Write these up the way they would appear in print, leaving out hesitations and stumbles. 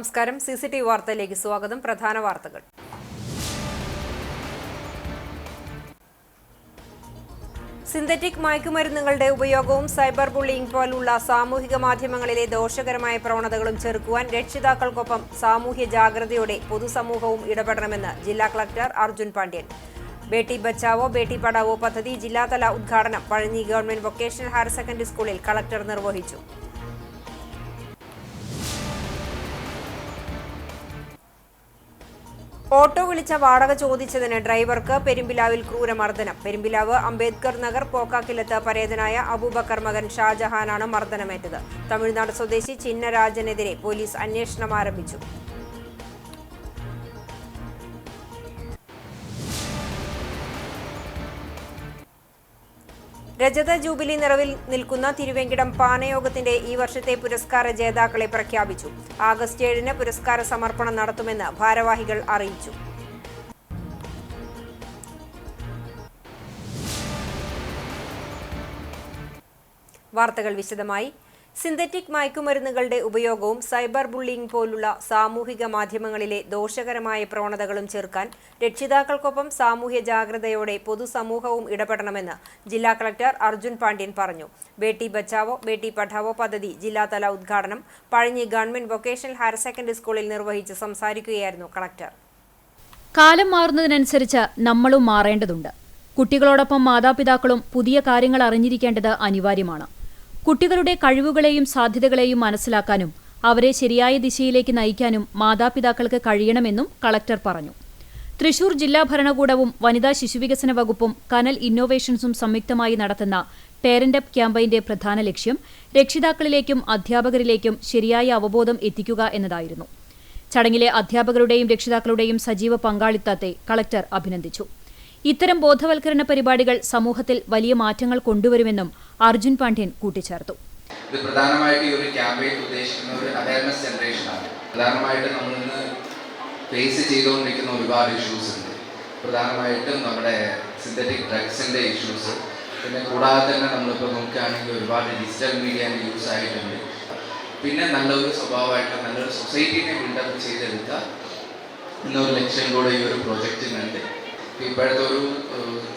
നമസ്കാരം. സിസിടിവി വാർത്തയിലേക്ക് സ്വാഗതം. പ്രധാന വാർത്തകൾ. സിന്തറ്റിക് മയക്കുമരുന്നുകളുടെ ഉപയോഗവും സൈബർ ബുള്ളിയിങ് പോലുള്ള സാമൂഹിക മാധ്യമങ്ങളിലെ ദോഷകരമായ പ്രവണതകളും ചെറുക്കുവാൻ രക്ഷിതാക്കൾക്കൊപ്പം സാമൂഹ്യ ജാഗ്രതയോടെ പൊതുസമൂഹവും ഇടപെടണമെന്ന് ജില്ലാ കളക്ടർ അർജുൻ പാണ്ഡ്യൻ. ബേട്ടി ബച്ചാവോ ബേട്ടി പഠാവോ പദ്ധതി ജില്ലാതല ഉദ്ഘാടനം Pazhanji government vocational higher secondary സ്കൂളിൽ കളക്ടർ നിർവഹിച്ചു. ഓട്ടോ വിളിച്ച വാടക ചോദിച്ചതിന് ഡ്രൈവർക്ക് പെരുമ്പിലാവിൽ ക്രൂരമർദ്ദനം. പെരുമ്പിലാവ് അംബേദ്കർ നഗർ പോക്കാക്കിലത്ത് പരേതനായ അബൂബക്കർ മകൻ ഷാജഹാനാണ് മർദ്ദനമേറ്റത്. തമിഴ്നാട് സ്വദേശി ചിന്നരാജനെതിരെ പോലീസ് അന്വേഷണം ആരംഭിച്ചു. രജത ജൂബിലി നിറവിൽ നിൽക്കുന്ന തിരുവേങ്കിടം പാനയോഗത്തിന്റെ ഈ വർഷത്തെ പുരസ്കാര ജേതാക്കളെ പ്രഖ്യാപിച്ചു. ആഗസ്റ്റ് 7-ന് പുരസ്കാര സമർപ്പണം നടത്തുമെന്ന് ഭാരവാഹികൾ അറിയിച്ചു. വാർത്തകൾ വിശദമായി. സിന്തറ്റിക് മയക്കുമരുന്നുകളുടെ ഉപയോഗവും സൈബർ ബുള്ളിയിങ് പോലുള്ള സാമൂഹിക മാധ്യമങ്ങളിലെ ദോഷകരമായ പ്രവണതകളും ചെറുക്കാൻ രക്ഷിതാക്കൾക്കൊപ്പം സാമൂഹ്യ ജാഗ്രതയോടെ പൊതുസമൂഹവും ഇടപെടണമെന്ന് ജില്ലാ കളക്ടർ അർജുൻ പാണ്ഡ്യൻ പറഞ്ഞു. ബേട്ടി ബച്ചാവോ ബേട്ടി പഠാവോ പദ്ധതി ജില്ലാതല ഉദ്ഘാടനം Pazhanji government vocational higher secondary സ്കൂളിൽ നിർവഹിച്ച് സംസാരിക്കുകയായിരുന്നു കളക്ടർ. കാലം മാറുന്നതിനനുസരിച്ച് നമ്മളും മാറേണ്ടതുണ്ട്. കുട്ടികളോടൊപ്പം മാതാപിതാക്കളും പുതിയ കാര്യങ്ങൾ അറിഞ്ഞിരിക്കേണ്ടത് അനിവാര്യമാണ്. കുട്ടികളുടെ കഴിവുകളെയും സാധ്യതകളെയും മനസ്സിലാക്കാനും അവരെ ശരിയായ ദിശയിലേക്ക് നയിക്കാനും മാതാപിതാക്കൾക്ക് കഴിയണമെന്നും കളക്ടർ പറഞ്ഞു. തൃശൂർ ജില്ലാ ഭരണകൂടവും വനിതാ ശിശുവികസന വകുപ്പും കനൽ ഇന്നോവേഷൻസും സംയുക്തമായി നടത്തുന്ന പേരന്റ് അപ്പ് ക്യാമ്പയിന്റെ പ്രധാന ലക്ഷ്യം രക്ഷിതാക്കളിലേക്കും അധ്യാപകരിലേക്കും ശരിയായ അവബോധം എത്തിക്കുക എന്നതായിരുന്നു. ചടങ്ങിലെ അധ്യാപകരുടെയും രക്ഷിതാക്കളുടെയും സജീവ പങ്കാളിത്തത്തെ കളക്ടർ അഭിനന്ദിച്ചു. ഇത്തരം ബോധവൽക്കരണ പരിപാടികൾ സമൂഹത്തിൽ വലിയ മാറ്റങ്ങൾ കൊണ്ടുവരുമെന്നും അർജുൻ പാണ്ഡ്യൻ കൂട്ടിച്ചേർത്തു. ഇത് പ്രധാനമായിട്ട് ഈ ഒരു ക്യാമ്പയിൻ ഉദ്ദേശിക്കുന്ന ഒരു അവയർനെസ് ജനറേഷനാണ്. പ്രധാനമായിട്ട് നമ്മൾ ഇന്ന് ഫേസ് ചെയ്തുകൊണ്ടിരിക്കുന്ന ഒരുപാട് ഇഷ്യൂസ് ഉണ്ട്. പ്രധാനമായിട്ടും നമ്മുടെ സിന്തറ്റിക് ഡ്രഗ്സിൻ്റെ ഇഷ്യൂസ്, പിന്നെ കൂടാതെ തന്നെ നമ്മളിപ്പോൾ നോക്കുകയാണെങ്കിൽ ഒരുപാട് ഡിജിറ്റൽ മീഡിയൻ്റെ യൂസ് ആയിട്ടുണ്ട്. പിന്നെ നല്ലൊരു സ്വഭാവമായിട്ട് നല്ലൊരു സൊസൈറ്റീനെ ബിൽഡപ്പ് ചെയ്തെടുക്കുക എന്നൊരു ലക്ഷ്യം കൂടെ ഈ ഒരു പ്രോജക്റ്റിനുണ്ട്. ഇപ്പോഴത്തെ ഒരു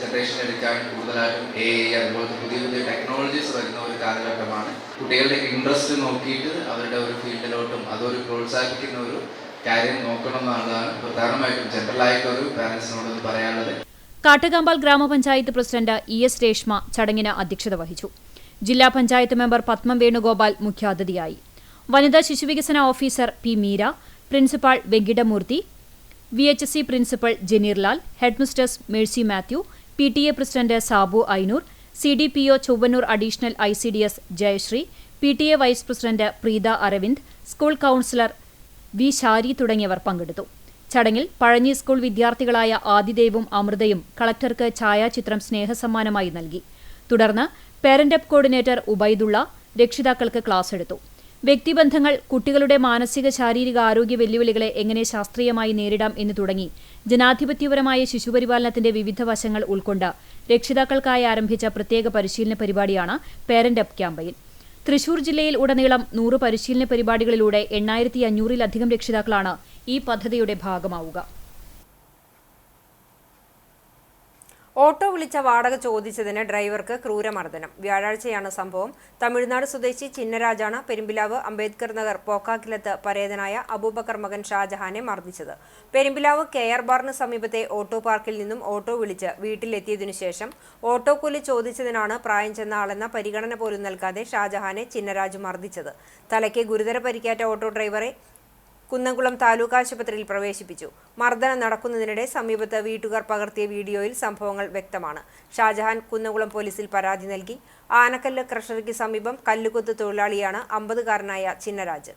ജനറേഷൻ എടുക്കാൻ കൂടുതലായിട്ടും അതുപോലത്തെ പുതിയ പുതിയ ടെക്നോളജീസ് വരുന്ന ഒരു കാലഘട്ടമാണ്. കുട്ടികളുടെ ഇൻട്രസ്റ്റ് നോക്കിയിട്ട് അവരുടെ ഒരു ഫീൽഡിലോട്ടും അതൊരു പ്രോത്സാഹിപ്പിക്കുന്ന ഒരു കാര്യം നോക്കണം എന്നുള്ളതാണ് പ്രധാനമായിട്ടും ജനറലായിട്ടൊരു പാരൻസിനോട് പറയാനുള്ളത്. കാട്ടുകാമ്പാൽ ഗ്രാമപഞ്ചായത്ത് പ്രസിഡന്റ് ES രേഷ്മ ചടങ്ങിന് അധ്യക്ഷത വഹിച്ചു. ജില്ലാ പഞ്ചായത്ത് മെമ്പർ പത്മം വേണുഗോപാൽ മുഖ്യാതിഥിയായി. വനിതാ ശിശുവികസന officer P Meera, principal Venkitamoorthy, VHSC principal Janeerlal, headmistress Mercy Mathew, PTA president Sabu Ainoor, CDPO Chowwannur additional ICDS Jayasree, PTA vice president Preetha Aravind, school counsellor V Shari തുടങ്ങിയവർ പങ്കെടുത്തു. ചടങ്ങിൽ പഴഞ്ഞി സ്കൂൾ വിദ്യാർത്ഥികളായ ആദിദേവും അമൃതയും കളക്ടർക്ക് ഛായാചിത്രം സ്നേഹസമ്മാനമായി നൽകി. തുടർന്ന് പേരന്റ് അപ്പ് കോർഡിനേറ്റർ ഉബൈദുള്ള രക്ഷിതാക്കൾക്ക് ക്ലാസ് എടുത്തു. വ്യക്തിബന്ധങ്ങൾ, കുട്ടികളുടെ മാനസിക ശാരീരിക ആരോഗ്യ വെല്ലുവിളികളെ എങ്ങനെ ശാസ്ത്രീയമായി നേരിടാം എന്ന് തുടങ്ങി ജനാധിപത്യപരമായ ശിശുപരിപാലനത്തിന്റെ വിവിധ വശങ്ങൾ ഉൾക്കൊണ്ട് രക്ഷിതാക്കൾക്കായി ആരംഭിച്ച പ്രത്യേക പരിശീലന പരിപാടിയാണ് പേരന്റ് അപ്പ് ക്യാമ്പയിൻ. തൃശൂർ ജില്ലയിൽ ഉടനീളം 100 പരിശീലന പരിപാടികളിലൂടെ 8500-ലധികം രക്ഷിതാക്കളാണ് ഈ പദ്ധതിയുടെ ഭാഗമാവുക. ഓട്ടോ വിളിച്ച വാടക ചോദിച്ചതിന് ഡ്രൈവർക്ക് ക്രൂരമർദ്ദനം. വ്യാഴാഴ്ചയാണ് സംഭവം. തമിഴ്നാട് സ്വദേശി ചിന്നരാജാണ് പെരുമ്പിലാവ് അംബേദ്കർ നഗർ പോക്കാക്കിലത്ത് പരേതനായ അബൂബക്കർ മകൻ ഷാജഹാനെ മർദ്ദിച്ചത്. പെരുമ്പിലാവ് KR ബാറിന് സമീപത്തെ ഓട്ടോ പാർക്കിൽ നിന്നും ഓട്ടോ വിളിച്ച് വീട്ടിലെത്തിയതിനു ശേഷം ഓട്ടോ കൂലി ചോദിച്ചതിനാണ് പ്രായം ചെന്ന ആളെന്ന പരിഗണന പോലും നൽകാതെ ഷാജഹാനെ ചിന്നരാജ് മർദ്ദിച്ചത്. തലയ്ക്ക് ഗുരുതര പരിക്കേറ്റ ഓട്ടോ ഡ്രൈവറെ കുന്നംകുളം താലൂക്ക് ആശുപത്രിയിൽ പ്രവേശിപ്പിച്ചു. മർദ്ദനം നടക്കുന്നതിനിടെ സമീപത്ത് വീട്ടുകാർ പകർത്തിയ വീഡിയോയിൽ സംഭവങ്ങൾ വ്യക്തമാണ്. ഷാജഹാൻ കുന്നംകുളം പോലീസിൽ പരാതി നൽകി. ആനക്കല്ല് ക്രഷറിക്ക് സമീപം കല്ലുകൊത്ത് തൊഴിലാളിയാണ് 50-കാരനായ ചിന്നരാജ്.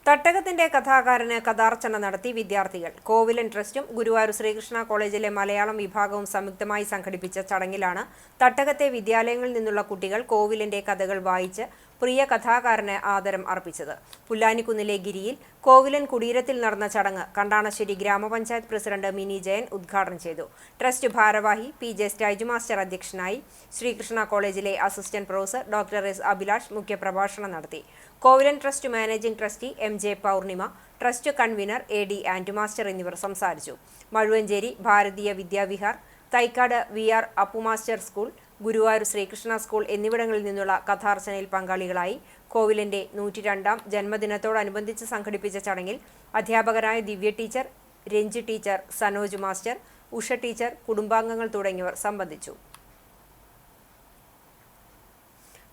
തട്ടകത്തിന്റെ കഥാകാരന് കഥാർച്ചന നടത്തി വിദ്യാർത്ഥികൾ. കോവിലൻ ട്രസ്റ്റും ഗുരുവായൂർ ശ്രീകൃഷ്ണ കോളേജിലെ മലയാളം വിഭാഗവും സംയുക്തമായി സംഘടിപ്പിച്ച ചടങ്ങിലാണ് തട്ടകത്തെ വിദ്യാലയങ്ങളിൽ നിന്നുള്ള കുട്ടികൾ കോവിലിന്റെ കഥകൾ വായിച്ച് പ്രിയ കഥാകാരന് ആദരം അർപ്പിച്ചത്. പുല്ലാനിക്കുന്നിലെ ഗിരിയിൽ കോവിലൻ കുടീരത്തിൽ നടന്ന ചടങ്ങ് കണ്ടാണശ്ശേരി ഗ്രാമപഞ്ചായത്ത് പ്രസിഡന്റ് മിനി ജയൻ ഉദ്ഘാടനം ചെയ്തു. ട്രസ്റ്റ് ഭാരവാഹി പി.ജെ. സ്റ്റൈജു മാസ്റ്റർ അധ്യക്ഷനായി. ശ്രീകൃഷ്ണ കോളേജിലെ assistant professor doctor S. Abhilash മുഖ്യപ്രഭാഷണം നടത്തി. Kovilan trust managing trustee M J. Pournima, trust convener A D. Andu master എന്നിവർ സംസാരിച്ചു. Mazhuvancheri Bharatiya Vidya Vihar, Thaikkad V R. Appu master school, Guruvayur Sreekrishna school എന്നിവിടങ്ങളിൽ നിന്നുള്ള കഥാർച്ചനയിൽ പങ്കാളികളായി. കോവിലന്റെ 102ാം ജന്മദിനത്തോടനുബന്ധിച്ച് സംഘടിപ്പിച്ച ചടങ്ങിൽ അധ്യാപകരായ Divya teacher, Ranji teacher, Sanoj master, Usha teacher, കുടുംബാംഗങ്ങൾ തുടങ്ങിയവർ സംബന്ധിച്ചു.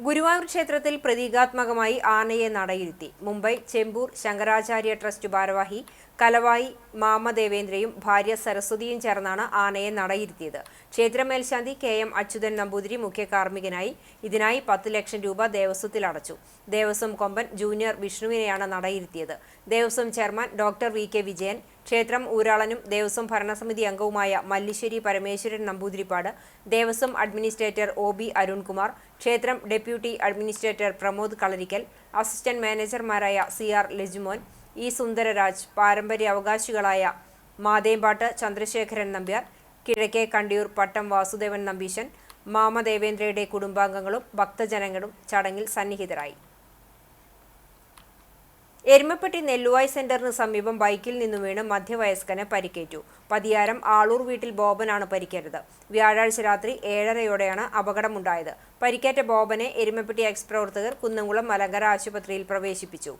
ഗുരുവായൂർ ക്ഷേത്രത്തിൽ പ്രതീകാത്മകമായി ആനയെ നടയിരുത്തി. മുംബൈ ചെമ്പൂർ ശങ്കരാചാര്യ ട്രസ്റ്റ് ഭാരവാഹി കലവായി മാമദേവേന്ദ്രയും ഭാര്യ സരസ്വതിയും ചേർന്നാണ് ആനയെ നടയിരുത്തിയത്. ക്ഷേത്ര മേൽശാന്തി കെ.എം. അച്യുതൻ നമ്പൂതിരി മുഖ്യ കാർമ്മികനായി. ഇതിനായി 10 ലക്ഷം രൂപ ദേവസ്വത്തിൽ അടച്ചു. ദേവസ്വം കൊമ്പൻ ജൂനിയർ വിഷ്ണുവിനെയാണ് നടയിരുത്തിയത്. Devaswom chairman doctor V K. Vijayan, ക്ഷേത്രം ഊരാളനും ദേവസ്വം ഭരണസമിതി അംഗവുമായ മല്ലിശ്ശേരി പരമേശ്വരൻ നമ്പൂതിരിപ്പാട്, ദേവസ്വം അഡ്മിനിസ്ട്രേറ്റർ ഒ.ബി. അരുൺകുമാർ, ക്ഷേത്രം deputy administrator Pramod Kalarikkal, assistant മാനേജർമാരായ സി.ആർ. ലജുമോൻ, ഇ. സുന്ദരരാജ്, പാരമ്പര്യ അവകാശികളായ മാതേമ്പാട്ട് ചന്ദ്രശേഖരൻ നമ്പ്യാർ, കിഴക്കേ കണ്ടിയൂർ പട്ടം വാസുദേവൻ നമ്പീശൻ, മാമദേവേന്ദ്രയുടെ കുടുംബാംഗങ്ങളും ഭക്തജനങ്ങളും ചടങ്ങിൽ സന്നിഹിതരായി. എരുമപ്പെട്ടി നെല്ലുവായ് സെന്ററിന് സമീപം ബൈക്കിൽ നിന്നു വീണ് മധ്യവയസ്കന് പരിക്കേറ്റു. പതിയാരം ആളൂർ വീട്ടിൽ ബോബനാണ് പരിക്കേറ്റത്. വ്യാഴാഴ്ച രാത്രി 7:30യോടെയാണ് അപകടമുണ്ടായത്. പരിക്കേറ്റ ബോബനെ എരുമപ്പെട്ടി എക്സ് പ്രവർത്തകർ കുന്നംകുളം മലങ്കര ആശുപത്രിയിൽ പ്രവേശിപ്പിച്ചു.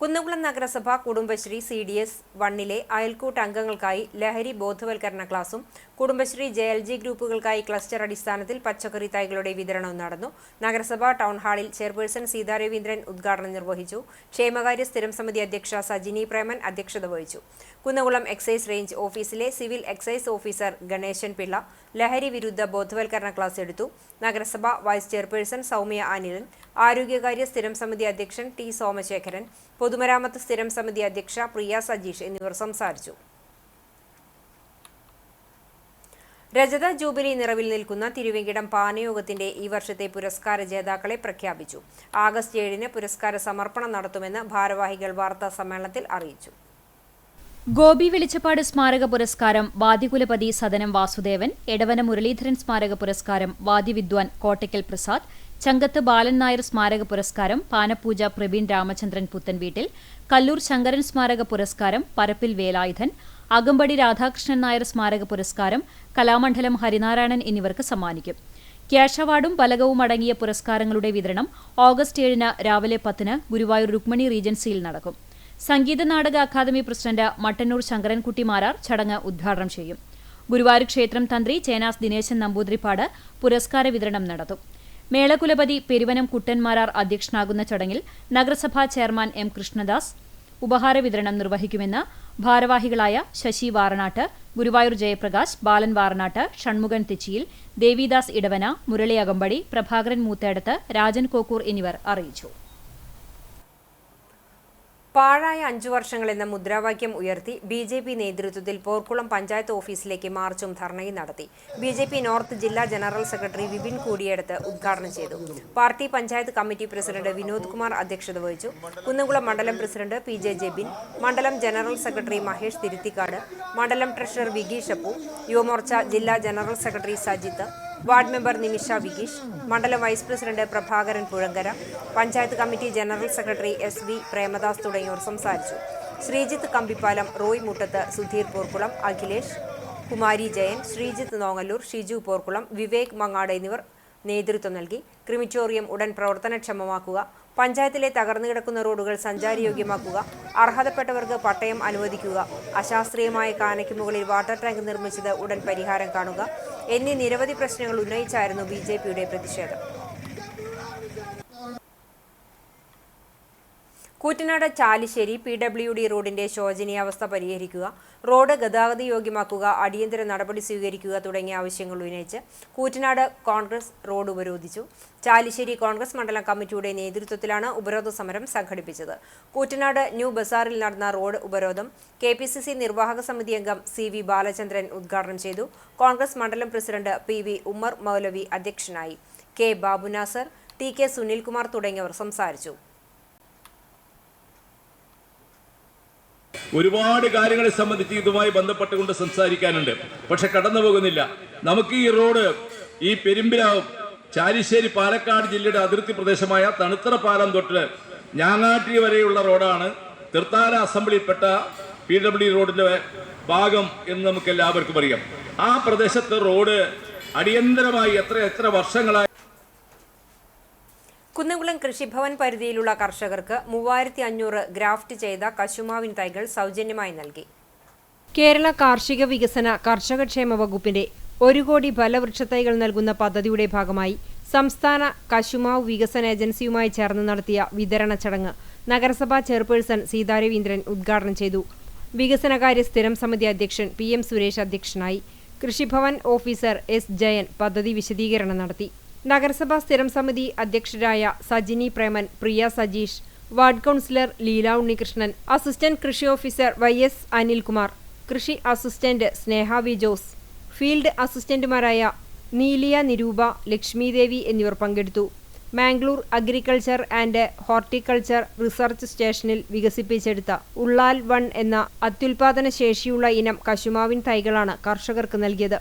കുന്നംകുളം നഗരസഭ കുടുംബശ്രീ CDS 1 അയൽക്കൂട്ട അംഗങ്ങൾക്കായി ലഹരി ബോധവൽക്കരണ ക്ലാസും കുടുംബശ്രീ JLG ഗ്രൂപ്പുകൾക്കായി ക്ലസ്റ്റർ അടിസ്ഥാനത്തിൽ പച്ചക്കറി തൈകളുടെ വിതരണവും നടന്നു. നഗരസഭ ടൗൺ ഹാളിൽ ചെയർപേഴ്സൺ സീതാ രവീന്ദ്രൻ ഉദ്ഘാടനം നിർവഹിച്ചു. ക്ഷേമകാര്യ സ്ഥിരം സമിതി അധ്യക്ഷ സജിനി പ്രേമൻ അധ്യക്ഷത വഹിച്ചു. കുന്നംകുളം എക്സൈസ് റേഞ്ച് ഓഫീസിലെ civil excise officer Ganeshan Pillai ലഹരി വിരുദ്ധ ബോധവൽക്കരണ ക്ലാസ് എടുത്തു. നഗരസഭ വൈസ് ചെയർപേഴ്സൺ സൗമ്യ അനിലൻ, ആരോഗ്യകാര്യ സ്ഥിരം സമിതി അധ്യക്ഷൻ ടി. സോമശേഖരൻ, പൊതുമരാമത്ത് സ്ഥിരം സമിതി അധ്യക്ഷ പ്രിയ സജീഷ് എന്നിവർ സംസാരിച്ചു. രജത ജൂബിലി നിറവിൽ നിൽക്കുന്ന തിരുവെങ്കിടം പാനയോഗത്തിന്റെ ഈ വർഷത്തെ പുരസ്കാര ജേതാക്കളെ പ്രഖ്യാപിച്ചു. ആഗസ്റ്റ് 7-ന് പുരസ്കാര സമർപ്പണം നടത്തുമെന്ന് ഭാരവാഹികൾ വാർത്താ സമ്മേളനത്തിൽ അറിയിച്ചു. ഗോപി വെളിച്ചപ്പാട് സ്മാരക പുരസ്കാരം വാദ്യകുലപതി സദനം വാസുദേവൻ, എടവന മുരളീധരൻ സ്മാരക പുരസ്കാരം വാദ്യവിദ്വാൻ കോട്ടയ്ക്കൽ പ്രസാദ്, ചങ്കത്ത് ബാലൻ നായർ സ്മാരക പുരസ്കാരം പാനപ്പൂജ പ്രവീൺ രാമചന്ദ്രൻ പുത്തൻവീട്ടിൽ, കല്ലൂർ ശങ്കരൻ സ്മാരക പുരസ്കാരം പരപ്പിൽ വേലായുധൻ, അകമ്പടി രാധാകൃഷ്ണൻ നായർ സ്മാരക പുരസ്കാരം കലാമണ്ഡലം ഹരിനാരായണൻ എന്നിവർക്ക് സമ്മാനിക്കും. ക്യാഷ് അവാർഡും ഫലകവും അടങ്ങിയ പുരസ്കാരങ്ങളുടെ വിതരണം ഓഗസ്റ്റ് 7-ന് രാവിലെ 10-ന് ഗുരുവായൂർ രുക്മിണി റീജൻസിയിൽ നടക്കും. സംഗീത നാടക അക്കാദമി പ്രസിഡന്റ് മട്ടന്നൂർ ശങ്കരൻകുട്ടി മാരാർ ചടങ്ങ് ഉദ്ഘാടനം ചെയ്യും. ഗുരുവായൂർ ക്ഷേത്രം തന്ത്രി ചേനാസ് ദിനേശൻ നമ്പൂതിരിപ്പാട് പുരസ്കാര വിതരണം നടത്തും. മേളകുലപതി പെരുവനം കുട്ടൻമാരാർ അധ്യക്ഷനാകുന്ന ചടങ്ങിൽ നഗരസഭാ ചെയർമാൻ എം. കൃഷ്ണദാസ് ഉപഹാര വിതരണം നിർവഹിക്കുമെന്ന് ഭാരവാഹികളായ ശശി വാറനാട്ട്, ഗുരുവായൂർ ജയപ്രകാശ്, ബാലൻ വാറനാട്ട്, ഷൺമുഖൻ തെച്ചിയിൽ, ദേവിദാസ് ഇടവന, മുരളി അകമ്പടി, പ്രഭാകരൻ മൂത്തേടത്ത്, രാജൻ കോക്കൂർ എന്നിവർ അറിയിച്ചു. പാഴായ 5 വർഷങ്ങൾ എന്ന മുദ്രാവാക്യം ഉയർത്തി BJP നേതൃത്വത്തിൽ പോർക്കുളം പഞ്ചായത്ത് ഓഫീസിലേക്ക് മാർച്ചും ധർണയും നടത്തി. BJP നോർത്ത് ജില്ലാ ജനറൽ സെക്രട്ടറി വിപിൻ കൂടിയെടുത്ത് ഉദ്ഘാടനം ചെയ്തു. Party panchayat committee president Vinod Kumar അധ്യക്ഷത വഹിച്ചു. കുന്നംകുളം മണ്ഡലം പ്രസിഡന്റ് PJ ജെബിൻ, മണ്ഡലം ജനറൽ സെക്രട്ടറി മഹേഷ് തിരുത്തിക്കാട്, മണ്ഡലം ട്രഷറർ വിഗീഷ് അപ്പു, യുവമോർച്ച ജില്ലാ general secretary Sajith, ward member Nimisha Vigeesh, മണ്ഡലം vice president Prabhakaran Puzhankara, panchayat committee general secretary SV Premadas തുടങ്ങിയവർ സംസാരിച്ചു. ശ്രീജിത്ത് കമ്പിപ്പാലം, റോയ് മുട്ടത്ത്, സുധീർ പോർക്കുളം, അഖിലേഷ്, കുമാരി ജയൻ, ശ്രീജിത്ത് നോങ്ങല്ലൂർ, ഷിജു പോർക്കുളം, വിവേക് മങ്ങാട് എന്നിവർ നേതൃത്വം നൽകി. ക്രിമിറ്റോറിയം ഉടൻ പ്രവർത്തനക്ഷമമാക്കുക, പഞ്ചായത്തിലെ തകർന്നുകിടക്കുന്ന റോഡുകൾ സഞ്ചാരയോഗ്യമാക്കുക, അർഹതപ്പെട്ടവർക്ക് പട്ടയം അനുവദിക്കുക, അശാസ്ത്രീയമായ കാനയ്ക്ക് മുകളിൽ വാട്ടർ ടാങ്ക് നിർമ്മിച്ചത് ഉടൻ പരിഹാരം കാണുക എന്നീ നിരവധി പ്രശ്നങ്ങൾ ഉന്നയിച്ചായിരുന്നു BJPയുടെ പ്രതിഷേധം. കൂറ്റനാട് ചാലിശ്ശേരി PWD റോഡിന്റെ ശോചനീയാവസ്ഥ പരിഹരിക്കുക, റോഡ് ഗതാഗത യോഗ്യമാക്കുക, അടിയന്തര നടപടി സ്വീകരിക്കുക തുടങ്ങിയ ആവശ്യങ്ങൾ ഉന്നയിച്ച് കൂറ്റനാട് കോൺഗ്രസ് റോഡ് ഉപരോധിച്ചു. ചാലിശ്ശേരി കോൺഗ്രസ് മണ്ഡലം കമ്മിറ്റിയുടെ നേതൃത്വത്തിലാണ് ഉപരോധ സമരം സംഘടിപ്പിച്ചത്. കൂറ്റനാട് ന്യൂ ബസാറിൽ നടന്ന റോഡ് ഉപരോധം KPCC നിർവാഹക സമിതി അംഗം CV ബാലചന്ദ്രൻ ഉദ്ഘാടനം ചെയ്തു. കോൺഗ്രസ് മണ്ഡലം പ്രസിഡന്റ് PV ഉമ്മർ മൗലവി അധ്യക്ഷനായി. K ബാബുനാസർ, TK സുനിൽകുമാർ തുടങ്ങിയവർ സംസാരിച്ചു. ഒരുപാട് കാര്യങ്ങളെ സംബന്ധിച്ച് ഇതുമായി ബന്ധപ്പെട്ടുകൊണ്ട് സംസാരിക്കാനുണ്ട്. പക്ഷെ കടന്നു പോകുന്നില്ല. നമുക്ക് ഈ റോഡ് ഈ പെരുമ്പിലാവ് ചാലിശ്ശേരി പാലക്കാട് ജില്ലയുടെ അതിർത്തി പ്രദേശമായ തണുത്തറ പാലം തൊട്ട് ഞാങ്ങാട്ടി വരെയുള്ള റോഡാണ്. തൃത്താല അസംബ്ലിയിൽപ്പെട്ട PWD റോഡിന്റെ ഭാഗം എന്ന് നമുക്ക് എല്ലാവർക്കും അറിയാം. ആ പ്രദേശത്ത് റോഡ് അടിയന്തരമായി എത്ര വർഷങ്ങളായി. കുന്നംകുളം കൃഷിഭവൻ പരിധിയിലുള്ള കർഷകർക്ക് 3500 ഗ്രാഫ്റ്റ് ചെയ്ത കശുമാവിൻ തൈകൾ സൗജന്യമായി നൽകി. കേരള കാർഷിക വികസന കർഷകക്ഷേമ വകുപ്പിന്റെ 1 കോടി ഫലവൃക്ഷത്തൈകൾ നൽകുന്ന പദ്ധതിയുടെ ഭാഗമായി സംസ്ഥാന കശുമാവ് വികസന ഏജൻസിയുമായി ചേർന്ന് നടത്തിയ വിതരണ ചടങ്ങ് നഗരസഭാ ചെയർപേഴ്സൺ സീതാ രവീന്ദ്രൻ ഉദ്ഘാടനം ചെയ്തു. വികസനകാര്യ സ്ഥിരം സമിതി അധ്യക്ഷൻ PM സുരേഷ് അധ്യക്ഷനായി. കൃഷിഭവൻ ഓഫീസർ S ജയൻ പദ്ധതി വിശദീകരണം നടത്തി. നഗരസഭാ സ്ഥിരം സമിതി അധ്യക്ഷരായ Sajini Preman, Priya Sajeesh, ward councillor Leela Unnikrishnan, assistant കൃഷി ഓഫീസർ YS അനിൽകുമാർ, കൃഷി assistant Sneha V Jose, field അസിസ്റ്റന്റുമാരായ നീലിയ നിരൂപ, ലക്ഷ്മിദേവി എന്നിവർ പങ്കെടുത്തു. Mangalore agriculture and horticulture research സ്റ്റേഷനിൽ വികസിപ്പിച്ചെടുത്ത ഉള്ളാൽ 1 എന്ന അത്യുൽപാദന ശേഷിയുള്ള ഇനം കശുമാവിൻ തൈകളാണ് കർഷകർക്ക് നൽകിയത്.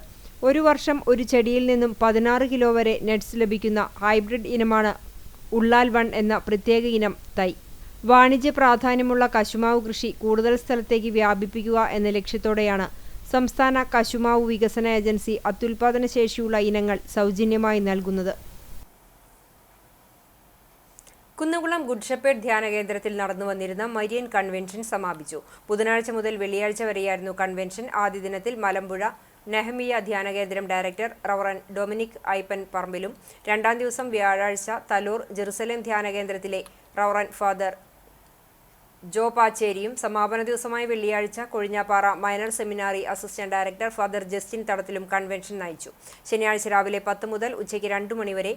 ഒരു വർഷം ഒരു ചെടിയിൽ നിന്നും 16 കിലോ വരെ നെറ്റ്സ് ലഭിക്കുന്ന ഹൈബ്രിഡ് ഇനമാണ് ഉള്ളാൽ 1 എന്ന പ്രത്യേക ഇനം തൈ. വാണിജ്യ പ്രാധാന്യമുള്ള കശുമാവ് കൃഷി കൂടുതൽ സ്ഥലത്തേക്ക് വ്യാപിപ്പിക്കുക എന്ന ലക്ഷ്യത്തോടെയാണ് സംസ്ഥാന കശുമാവ് വികസന ഏജൻസി അത്യുൽപാദന ശേഷിയുള്ള ഇനങ്ങൾ സൗജന്യമായി നൽകുന്നത്. കുന്നംകുളം ഗുഡ് ഷെപ്പേർഡ് ധ്യാന കേന്ദ്രത്തിൽ നടന്നു വന്നിരുന്ന മരിയൻ കൺവെൻഷൻ സമാപിച്ചു. ബുധനാഴ്ച മുതൽ വെള്ളിയാഴ്ച വരെയായിരുന്നു കൺവെൻഷൻ. ആദ്യ ദിനത്തിൽ മലമ്പുഴ നെഹമിയ ധ്യാനകേന്ദ്രം ഡയറക്ടർ റവറൻ ഡൊമിനിക് ഐപ്പൻ പറമ്പിലും, രണ്ടാം ദിവസം വ്യാഴാഴ്ച തലൂർ ജെറുസലേം ധ്യാനകേന്ദ്രത്തിലെ റവറൻ ഫാദർ ജോ പാച്ചേരിയും, സമാപന ദിവസമായ വെള്ളിയാഴ്ച Kozhinjampara minor seminary assistant director father Justin തടത്തിലും കൺവെൻഷൻ നയിച്ചു. ശനിയാഴ്ച രാവിലെ 10 മുതൽ ഉച്ചയ്ക്ക് 2 മണിവരെ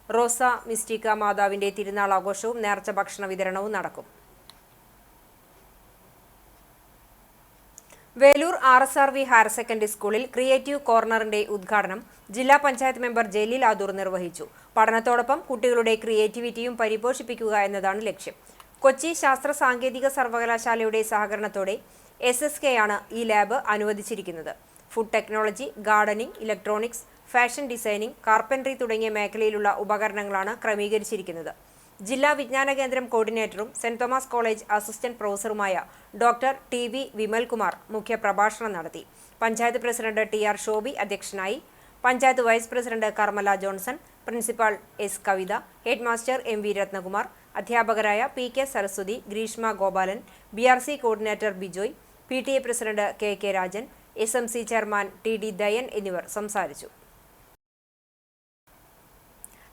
റോസ മിസ്റ്റിക്ക മാതാവിന്റെ തിരുനാൾ ആഘോഷവും നേർച്ച ഭക്ഷണ വിതരണവും നടക്കും. വേലൂർ RSRV ഹയർ സെക്കൻഡറി സ്കൂളിൽ ക്രിയേറ്റീവ് കോർണറിന്റെ ഉദ്ഘാടനം ജില്ലാ പഞ്ചായത്ത് മെമ്പർ ജലീൽ ആദൂർ നിർവഹിച്ചു. പഠനത്തോടൊപ്പം കുട്ടികളുടെ ക്രിയേറ്റിവിറ്റിയും പരിപോഷിപ്പിക്കുക എന്നതാണ് ലക്ഷ്യം. കൊച്ചി ശാസ്ത്ര സാങ്കേതിക സർവകലാശാലയുടെ സഹകരണത്തോടെ SSK ആണ് ഈ ലാബ് അനുവദിച്ചിരിക്കുന്നത്. Food technology, gardening, electronics, fashion designing, carpentry തുടങ്ങിയ മേഖലയിലുള്ള ഉപകരണങ്ങളാണ് ക്രമീകരിച്ചിരിക്കുന്നത്. ജില്ലാ വിജ്ഞാന കേന്ദ്രം കോർഡിനേറ്ററും സെന്റ് തോമസ് കോളേജ് അസിസ്റ്റന്റ് പ്രൊഫസറുമായ ഡോക്ടർ TV വിമൽകുമാർ മുഖ്യപ്രഭാഷണം നടത്തി. പഞ്ചായത്ത് പ്രസിഡന്റ് TR ഷോബി അധ്യക്ഷനായി. Panchayat vice president Karmala Johnson, principal S Kavitha, head master MV Ratnakumar, അധ്യാപകരായ PK Saraswathi, Greeshma Gopalan, BRC coordinator Bijoy, PTA president KK Rajan, SMC chairman TD Dayan എന്നിവർ സംസാരിച്ചു.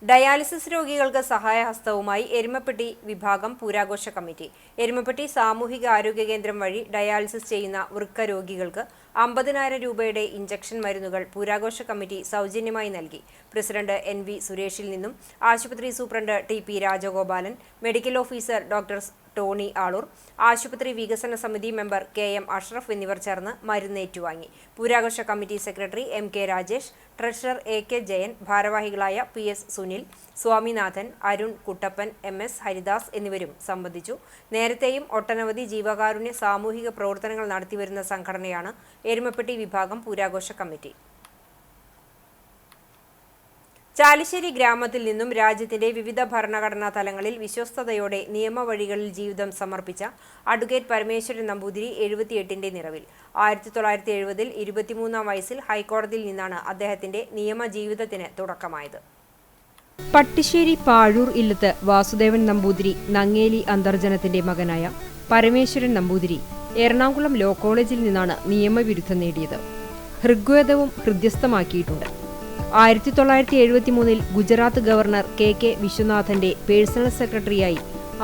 ഡയാലിസിസ് രോഗികൾക്ക് സഹായഹസ്തവുമായി എരുമപ്പെട്ടി വിഭാഗം പൂരാഘോഷ കമ്മിറ്റി. എരുമപ്പെട്ടി സാമൂഹിക ആരോഗ്യ കേന്ദ്രം വഴി ഡയാലിസിസ് ചെയ്യുന്ന വൃക്ക രോഗികൾക്ക് 50,000 രൂപയുടെ ഇഞ്ചക്ഷൻ മരുന്നുകൾ പൂരാഘോഷ കമ്മിറ്റി സൗജന്യമായി നൽകി. പ്രസിഡന്റ് NV സുരേഷിൽ നിന്നും ആശുപത്രി superintendent TP Rajagopalan, medical officer doctor Tony Aloor, ആശുപത്രി വികസന സമിതി മെമ്പർ KM അഷ്റഫ് എന്നിവർ ചേർന്ന് മരുന്ന് ഏറ്റുവാങ്ങി. പൂരാഘോഷ committee secretary MK Rajesh, treasurer AK Jayan, ഭാരവാഹികളായ PS സുനിൽ, സ്വാമിനാഥൻ, അരുൺ, കുട്ടപ്പൻ, MS ഹരിദാസ് എന്നിവരും സംബന്ധിച്ചു. നേരത്തെയും ഒട്ടനവധി ജീവകാരുണ്യ സാമൂഹിക പ്രവർത്തനങ്ങൾ നടത്തിവരുന്ന സംഘടനയാണ് എരുമപ്പെട്ടി വിഭാഗം പൂരാഘോഷ കമ്മിറ്റി. ചാലിശ്ശേരി ഗ്രാമത്തിൽ നിന്നും രാജ്യത്തിന്റെ വിവിധ ഭരണഘടനാ തലങ്ങളിൽ വിശ്വസ്തയോടെ നിയമവഴികളിൽ ജീവിതം സമർപ്പിച്ച അഡ്വക്കേറ്റ് പരമേശ്വരൻ നമ്പൂതിരി 78ന്റെ നിറവിൽ. 1970-ൽ 23-ാം വയസ്സിൽ ഹൈക്കോടതിയിൽ നിന്നാണ് അദ്ദേഹത്തിന്റെ നിയമ ജീവിതത്തിന് തുടക്കമായത്. പട്ടിശ്ശേരി പാഴൂർ ഇല്ലത്ത് വാസുദേവൻ നമ്പൂതിരി നങ്ങേലി അന്തർജനത്തിന്റെ മകനായ പരമേശ്വരൻ നമ്പൂതിരി എറണാകുളം ലോ കോളേജിൽ നിന്നാണ് നിയമബിരുദം നേടിയത്. ഋഗ്വേദവും ഹൃദ്യസ്ഥമാക്കിയിട്ടുണ്ട്. 1973-ൽ ഗുജറാത്ത് ഗവർണർ KK വിശ്വനാഥന്റെ പേഴ്സണൽ സെക്രട്ടറിയായി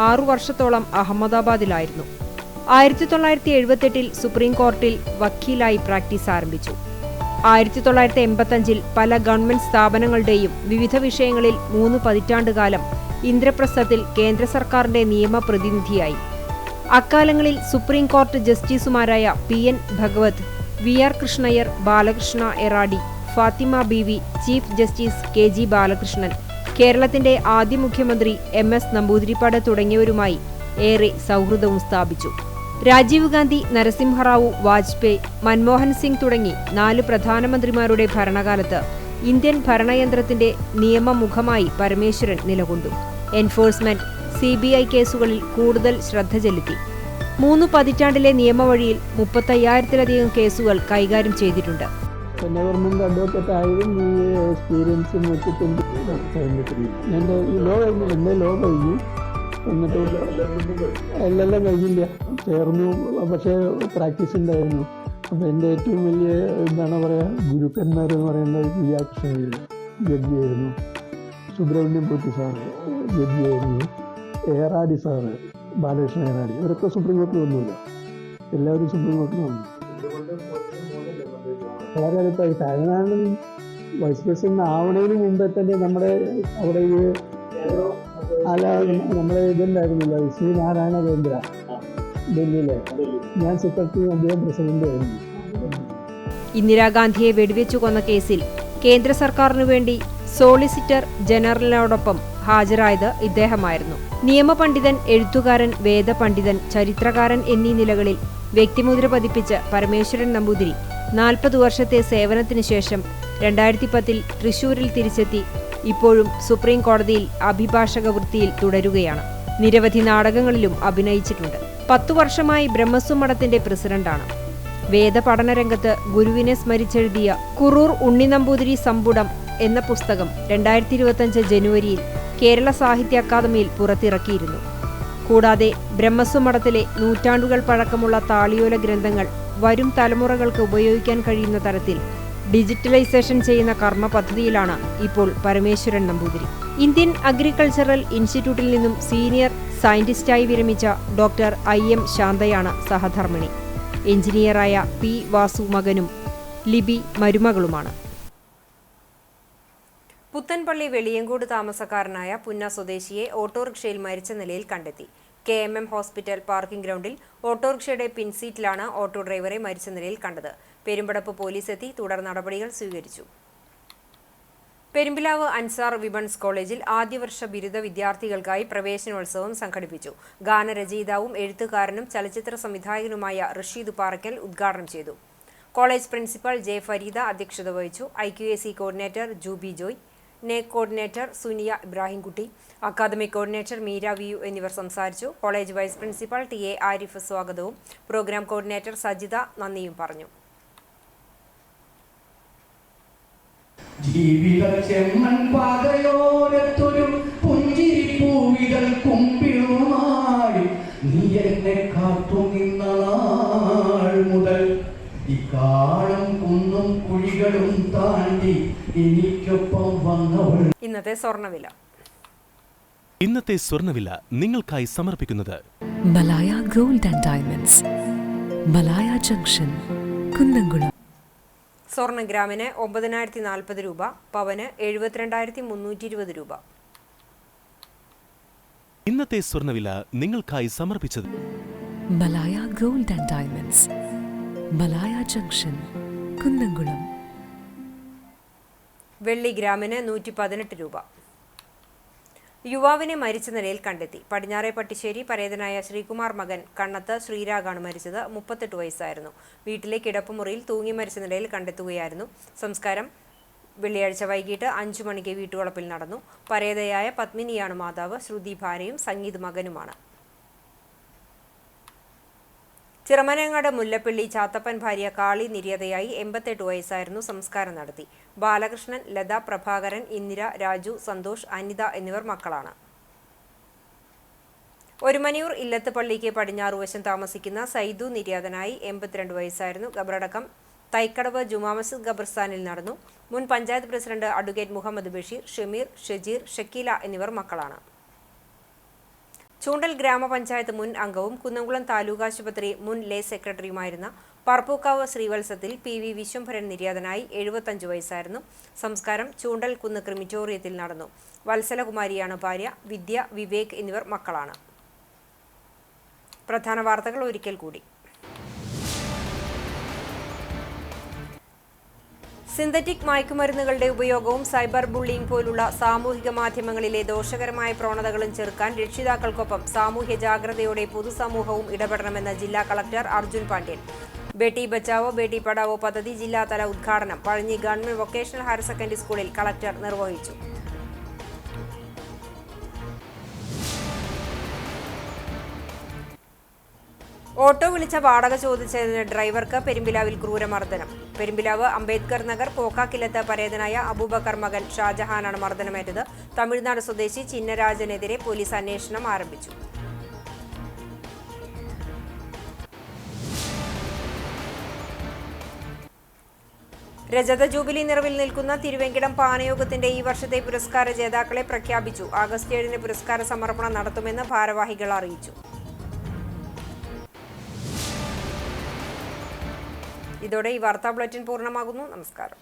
6 വർഷത്തോളം അഹമ്മദാബാദിലായിരുന്നു. 1978-ൽ സുപ്രീം കോടതിയിൽ വക്കീലായി പ്രാക്ടീസ് ആരംഭിച്ചു. 1985-ൽ പല ഗവൺമെന്റ് സ്ഥാപനങ്ങളുടെയും വിവിധ വിഷയങ്ങളിൽ 3 പതിറ്റാണ്ടുകാലം ഇന്ദ്രപ്രസ്ഥത്തിൽ കേന്ദ്ര സർക്കാരിന്റെ നിയമപ്രതിനിധിയായി. അക്കാലങ്ങളിൽ സുപ്രീം കോടതി ജസ്റ്റിസുമാരായ PN Bhagwat, VR Krishna Iyer, Balakrishna Eradi, Fathima BV, chief justice KG Balakrishnan, കേരളത്തിന്റെ ആദ്യ മുഖ്യമന്ത്രി MS നമ്പൂതിരിപ്പാട് തുടങ്ങിയവരുമായി ഏറെ സൗഹൃദവും സ്ഥാപിച്ചു. രാജീവ് ഗാന്ധി, നരസിംഹറാവു, വാജ്പേയി, മൻമോഹൻ സിംഗ് തുടങ്ങി 4 പ്രധാനമന്ത്രിമാരുടെ ഭരണകാലത്ത് ഇന്ത്യൻ ഭരണയന്ത്രത്തിന്റെ നിയമമുഖമായി പരമേശ്വരൻ നിലകൊണ്ടു. എൻഫോഴ്സ്മെന്റ്, CBI കേസുകളിൽ കൂടുതൽ ശ്രദ്ധ ചെലുത്തി. 3 പതിറ്റാണ്ടിലെ നിയമവഴിയിൽ 35,000-ലധികം കേസുകൾ കൈകാര്യം ചെയ്തിട്ടുണ്ട്. ഗവൺമെന്റ് അഡ്വക്കേറ്റ് ആയതും ഈ എക്സ്പീരിയൻസും വെച്ചിട്ടുണ്ട്. എൻ്റെ ലോ കഴിഞ്ഞു എന്നിട്ട് എല്ലാം കഴിഞ്ഞില്ല, ചേർന്നു. പക്ഷേ പ്രാക്ടീസ് ഉണ്ടായിരുന്നു. അപ്പോൾ എൻ്റെ ഏറ്റവും വലിയ എന്താണ് പറയുക, ഗുരുക്കന്മാരെന്ന് പറയുന്നത് PR കൃഷ്ണൻ ജഡ്ജിയായിരുന്നു, സുബ്രഹ്മണ്യം പോറ്റി സാറ് ജഡ്ജിയായിരുന്നു, ഏറാടി സാറ്, ബാലകൃഷ്ണൻ ഏറാടി, ഇവരൊക്കെ സുപ്രീം കോടതിയിൽ ഒന്നുമില്ല, എല്ലാവരും സുപ്രീം കോടതിയിൽ വന്നു. വളരെ അടുത്തായി തായ്വാനും വൈസ് പ്രസിഡന്റ് ആവണതിന് മുമ്പേ തന്നെ നമ്മുടെ അവിടെ ഈ നമ്മുടെ ഇതുണ്ടായിരുന്നില്ല, ശ്രീനാരായണ കേന്ദ്ര ഡൽഹിയിലെ, ഞാൻ സെക്രട്ടറി, അദ്ദേഹം പ്രസിഡന്റ് ആയിരുന്നു. ഇന്ദിരാഗാന്ധിയെ വെടിവെച്ചു കൊന്ന കേസിൽ കേന്ദ്ര സർക്കാരിനു വേണ്ടി സോളിസിറ്റർ ജനറലിനോടൊപ്പം ഹാജരായത് ഇദ്ദേഹമായിരുന്നു. നിയമപണ്ഡിതൻ, എഴുത്തുകാരൻ, വേദപണ്ഡിതൻ, ചരിത്രകാരൻ എന്നീ നിലകളിൽ വ്യക്തിമുദ്ര പതിപ്പിച്ച പരമേശ്വരൻ നമ്പൂതിരി 40 വർഷത്തെ സേവനത്തിനു ശേഷം 2010-ൽ തൃശൂരിൽ തിരിച്ചെത്തി ഇപ്പോഴും സുപ്രീം കോടതിയിൽ അഭിഭാഷക വൃത്തിയിൽ തുടരുകയാണ്. നിരവധി നാടകങ്ങളിലും അഭിനയിച്ചിട്ടുണ്ട്. 10 വർഷമായി ബ്രഹ്മസ്വം മഠത്തിന്റെ പ്രസിഡന്റാണ്. വേദപഠനരംഗത്ത് ഗുരുവിനെ സ്മരിച്ചെഴുതിയ കുറൂർ ഉണ്ണിനമ്പൂതിരി സമ്പുടം എന്ന പുസ്തകം 2025 ജനുവരിയിൽ കേരള സാഹിത്യ അക്കാദമിയിൽ പുറത്തിറക്കിയിരുന്നു. കൂടാതെ ബ്രഹ്മസ്വം മഠത്തിലെ നൂറ്റാണ്ടുകൾ പഴക്കമുള്ള താളിയോല ഗ്രന്ഥങ്ങൾ വരും തലമുറകൾക്ക് ഉപയോഗിക്കാൻ കഴിയുന്ന തരത്തിൽ ഡിജിറ്റലൈസേഷൻ ചെയ്യുന്ന കർമ്മ പദ്ധതിയിലാണ് ഇപ്പോൾ പരമേശ്വരൻ നമ്പൂതിരി. ഇന്ത്യൻ അഗ്രികൾച്ചറൽ ഇൻസ്റ്റിറ്റ്യൂട്ടിൽ നിന്നും സീനിയർ സയന്റിസ്റ്റായി വിരമിച്ച ഡോക്ടർ IM ശാന്തയാണ് സഹധർമ്മിണി. എഞ്ചിനീയറായ P വാസു മകനും ലിബി മരുമകളുമാണ്. പുത്തൻപള്ളി വെളിയങ്കോട് താമസക്കാരനായ പുന്ന സ്വദേശിയെ ഓട്ടോറിക്ഷയിൽ മരിച്ച നിലയിൽ കണ്ടെത്തി. KMM ഹോസ്പിറ്റൽ പാർക്കിംഗ് ഗ്രൗണ്ടിൽ ഓട്ടോറിക്ഷയുടെ പിൻസീറ്റിലാണ് ഓട്ടോ ഡ്രൈവറെ മരിച്ച നിലയിൽ കണ്ടത്. പെരുമ്പടപ്പ് പോലീസ് എത്തി തുടർ നടപടികൾ സ്വീകരിച്ചു. പെരുമ്പിലാവ് അൻസാർ വിമൻസ് കോളേജിൽ ആദ്യവർഷ ബിരുദ വിദ്യാർത്ഥികൾക്കായി പ്രവേശനോത്സവം സംഘടിപ്പിച്ചു. ഗാനരചയിതാവും എഴുത്തുകാരനും ചലച്ചിത്ര സംവിധായകനുമായ റഷീദ് പാറയ്ക്കൽ ഉദ്ഘാടനം ചെയ്തു. കോളേജ് പ്രിൻസിപ്പൽ J ഫരീദ അധ്യക്ഷത വഹിച്ചു. IQAC coordinator Juby Joy, NEC coordinator Suniya Ibrahimkutty, academic coordinator Meera VU എന്നിവർ സംസാരിച്ചു. College vice principal TA Arif സ്വാഗതവും പ്രോഗ്രാം കോർഡിനേറ്റർ സജിത നന്ദിയും പറഞ്ഞു. ജീവിത ചെമ്മൻ പാതയോരത്തൊരു പുഞ്ചിരി പൂവിതൾ കുമ്പിളുമായി നീ എന്നെ കാത്തു നിന്ന നാൾ മുതൽ ഇക്കാലം കുന്നും കുഴികളും താണ്ടി എനിക്കൊപ്പം വന്നവൾ. ഇന്നത്തെ സ്വർണ്ണവില. ഇന്നത്തെ സ്വർണ്ണവില നിങ്ങൾക്കായി സമർപ്പിക്കുന്നത് Malaya gold and diamonds, Malaya junction, Kunnamkulam. സ്വർണ്ണ ഗ്രാമിന് 9,040 രൂപ, പവന് 72,320 രൂപ. ഇന്നത്തെ സ്വർണ്ണവില നിങ്ങൾക്കായി സമർപ്പിച്ചത് Malaya gold and diamonds, Malaya junction, Kunnamkulam. വെള്ളി ഗ്രാമിന് 118 രൂപ. യുവാവിനെ മരിച്ച നിലയിൽ കണ്ടെത്തി. പടിഞ്ഞാറെ പട്ടിശ്ശേരി പരേതനായ ശ്രീകുമാർ മകൻ കണ്ണത്ത് ശ്രീരാഗാണ് മരിച്ചത്. 38 വയസ്സായിരുന്നു. വീട്ടിലെ കിടപ്പുമുറിയിൽ തൂങ്ങി മരിച്ച നിലയിൽ കണ്ടെത്തുകയായിരുന്നു. സംസ്കാരം വെള്ളിയാഴ്ച വൈകിട്ട് 5 മണിക്ക് വീട്ടുവളപ്പിൽ നടന്നു. പരേതയായ പത്മിനിയാണ് മാതാവ്. ശ്രുതി ഭാര്യയും സംഗീത് മകനുമാണ്. ചിറമനങ്ങാട് മുല്ലപ്പള്ളി ചാത്തപ്പൻ ഭാര്യ കാളി നിര്യാതയായി. 88 വയസ്സായിരുന്നു. സംസ്കാരം നടത്തി. ബാലകൃഷ്ണൻ, ലത, പ്രഭാകരൻ, ഇന്ദിര, രാജു, സന്തോഷ്, അനിത എന്നിവർ മക്കളാണ്. ഒരുമനിയൂർ ഇല്ലത്ത് പള്ളിക്ക് പടിഞ്ഞാറുവശം താമസിക്കുന്ന സൈദു നിര്യാതനായി. 82 വയസ്സായിരുന്നു. ഖബറടക്കം തൈക്കടവ് ജുമാ മസ്ജിദ് ഖബർസ്ഥാനിൽ നടന്നു. മുൻ പഞ്ചായത്ത് പ്രസിഡന്റ് അഡ്വക്കേറ്റ് മുഹമ്മദ് ബഷീർ, ഷമീർ, ഷജീർ, ഷക്കീല എന്നിവർ മക്കളാണ്. ചൂണ്ടൽ ഗ്രാമപഞ്ചായത്ത് മുൻ അംഗവും കുന്നംകുളം താലൂക്ക് ആശുപത്രി മുൻ ലേ സെക്രട്ടറിയുമായിരുന്ന പറപ്പൂക്കാവ് ശ്രീവത്സത്തിൽ PV വിശ്വംഭരൻ നിര്യാതനായി. 75 വയസ്സായിരുന്നു. സംസ്കാരം ചൂണ്ടൽ കുന്ന് ക്രിമിറ്റോറിയത്തിൽ നടന്നു. വത്സലകുമാരിയാണ് ഭാര്യ. വിദ്യ, വിവേക് എന്നിവർ മക്കളാണ്. പ്രധാന വാർത്തകൾ ഒരിക്കൽ കൂടി. സിന്തറ്റിക് മയക്കുമരുന്നുകളുടെ ഉപയോഗവും സൈബർ ബുള്ളിംഗ് പോലുള്ള സാമൂഹിക മാധ്യമങ്ങളിലെ ദോഷകരമായ പ്രവണതകളും ചെറുക്കാൻ രക്ഷിതാക്കൾക്കൊപ്പം സാമൂഹ്യ ജാഗ്രതയോടെ പൊതുസമൂഹവും ഇടപെടണമെന്ന് ജില്ലാ കളക്ടർ അർജുൻ പാണ്ഡ്യൻ. ബേട്ടി ബച്ചാവോ ബേട്ടി പഠാവോ പദ്ധതി ജില്ലാതല ഉദ്ഘാടനം Pazhanji government vocational higher secondary സ്കൂളിൽ കളക്ടർ നിർവഹിച്ചു. ഓട്ടോ വിളിച്ച വാടക ചോദിച്ചതിന് ഡ്രൈവർക്ക് പെരുമ്പിലാവിൽ ക്രൂരമർദ്ദനം. പെരുമ്പിലാവ് അംബേദ്കർ നഗർ പോക്കാക്കിലത്ത് പരേതനായ അബൂബക്കർ മകൻ ഷാജഹാനാണ് മർദ്ദനമേറ്റത്. തമിഴ്നാട് സ്വദേശി ചിന്നരാജനെതിരെ പോലീസ് അന്വേഷണം ആരംഭിച്ചു. രജത ജൂബിലി നിറവിൽ നിൽക്കുന്ന തിരുവെങ്കിടം പാനയോഗത്തിന്റെ ഈ വർഷത്തെ പുരസ്കാര ജേതാക്കളെ പ്രഖ്യാപിച്ചു. ആഗസ്റ്റ് 7-ന് പുരസ്കാര സമർപ്പണം നടത്തുമെന്ന് ഭാരവാഹികൾ അറിയിച്ചു. ഇതോടെ ഈ വാർത്താ ബുള്ളറ്റിൻ പൂർണ്ണമാകുന്നു. നമസ്കാരം.